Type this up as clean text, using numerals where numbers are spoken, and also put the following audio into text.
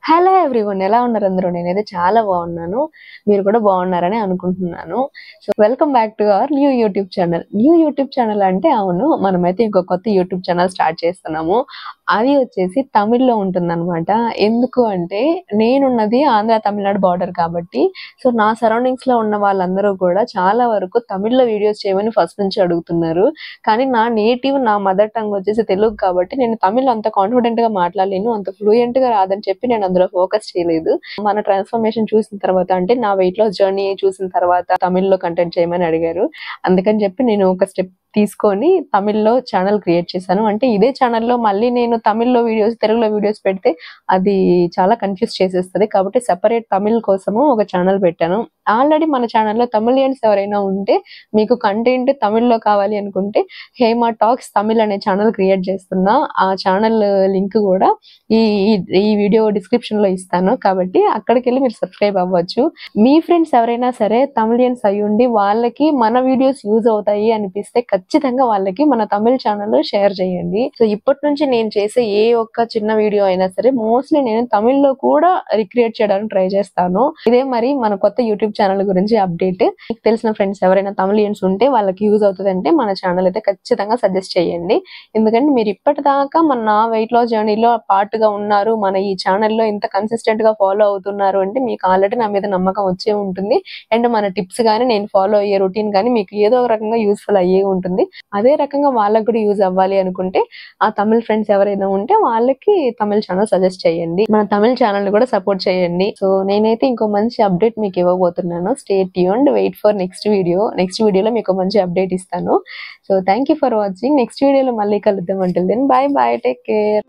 Hello everyone, ఎలా ఉన్నారు అందరూ? నేనైతే చాలా బాగున్నాను. మీరు కూడా బాగున్నారని అనుకుంటున్నాను. So welcome back to our new YouTube channel. New YouTube channel అంటే అవును, మనమైతే ఇంకో కొత్త యూట్యూబ్ ఛానల్ స్టార్ట్ చేస్తున్నాము. అది వచ్చేసి తమిళ్లో ఉంటుందన్నమాట. ఎందుకు అంటే నేనున్నది ఆంధ్ర తమిళనాడు బార్డర్ కాబట్టి, సో నా సరౌండింగ్స్ లో ఉన్న వాళ్ళందరూ కూడా చాలా వరకు తమిళ్లో వీడియోస్ చేయమని ఫస్ట్ నుంచి అడుగుతున్నారు. కానీ నా నేటివ్, నా మదర్ టంగ్ వచ్చేసి తెలుగు కాబట్టి నేను తమిళ్ అంత కాన్ఫిడెంట్ గా మాట్లాడలేను, అంత ఫ్లూయెంట్ గా రాదని చెప్పి నేను అందులో ఫోకస్ చేయలేదు. మన ట్రాన్స్ఫర్మేషన్ చూసిన తర్వాత, అంటే నా వెయిట్ లాస్ జర్నీ చూసిన తర్వాత తమిళ్లో కంటెంట్ చేయమని అడిగారు. అందుకని చెప్పి నేను ఒక స్టెప్ తీసుకొని తమిళ్లో ఛానల్ క్రియేట్ చేశాను. అంటే ఇదే ఛానల్లో మళ్ళీ నేను తమిళ్లో వీడియోస్, తెలుగులో వీడియోస్ పెడితే అది చాలా కన్ఫ్యూజ్ చేసేస్తుంది కాబట్టి సెపరేట్ తమిళ్ కోసము ఒక ఛానల్ పెట్టాను. ఆల్రెడీ మన ఛానల్లో తమిళియన్స్ ఎవరైనా ఉంటే, మీకు కంటెంట్ తమిళ్లో కావాలి అనుకుంటే హేమ టాక్స్ తమిళ్ అనే ఛానల్ క్రియేట్ చేస్తున్నా. ఆ ఛానల్ లింక్ కూడా ఈ ఈ వీడియో డిస్క్రిప్షన్ లో ఇస్తాను, కాబట్టి అక్కడికి వెళ్ళి మీరు సబ్స్క్రైబ్ అవ్వచ్చు. మీ ఫ్రెండ్స్ ఎవరైనా సరే తమిళియన్స్ అయి ఉండి వాళ్ళకి మన వీడియోస్ యూజ్ అవుతాయి అనిపిస్తే ఖచ్చితంగా వాళ్ళకి మన తమిళ ఛానల్ షేర్ చేయండి. సో ఇప్పటి నుంచి నేను చేసే ఏ ఒక్క చిన్న వీడియో అయినా సరే మోస్ట్లీ నేను తమిళ్లో కూడా రిక్రియేట్ చేయడానికి ట్రై చేస్తాను. ఇదే మరి మన కొత్త యూట్యూబ్ ఛానల్ గురించి అప్డేట్. మీకు తెలిసిన ఫ్రెండ్స్ ఎవరైనా తమిళియన్స్ ఉంటే వాళ్ళకి యూజ్ అవుతుంది అంటే మన ఛానల్ అయితే ఖచ్చితంగా సజెస్ట్ చేయండి. ఎందుకంటే మీరు ఇప్పటిదాకా మన వెయిట్ లాస్ జర్నీలో పార్ట్ గా ఉన్నారు, మన ఈ ఛానల్లో ఇంత కన్సిస్టెంట్ గా ఫాలో అవుతున్నారు అంటే మీకు ఆల్రెడీ నా మీద నమ్మకం వచ్చే ఉంటుంది. అండ్ మన టిప్స్ కానీ, నేను ఫాలో అయ్యే రొటీన్ కానీ మీకు ఏదో ఒక రకంగా యూస్ఫుల్ అయ్యే ఉంటుంది. అదే రకంగా వాళ్ళకి కూడా యూజ్ అవ్వాలి అనుకుంటే ఆ తమిళ ఫ్రెండ్స్ ఎవరైనా ఉంటే వాళ్ళకి తమిళ ఛానల్ సజెస్ట్ చేయండి. మన తమిళ ఛానల్ కూడా సపోర్ట్ చేయండి. సో నేనైతే ఇంకో మంచి అప్డేట్ మీకు ఇవ్వబోతున్నాను. Stay tuned, wait for next video. Next వీడియోలో మీకు మంచి అప్డేట్ ఇస్తాను. So thank you for watching. Next వీడియోలో మళ్ళీ కలుద్దాం. Until then bye bye, take care.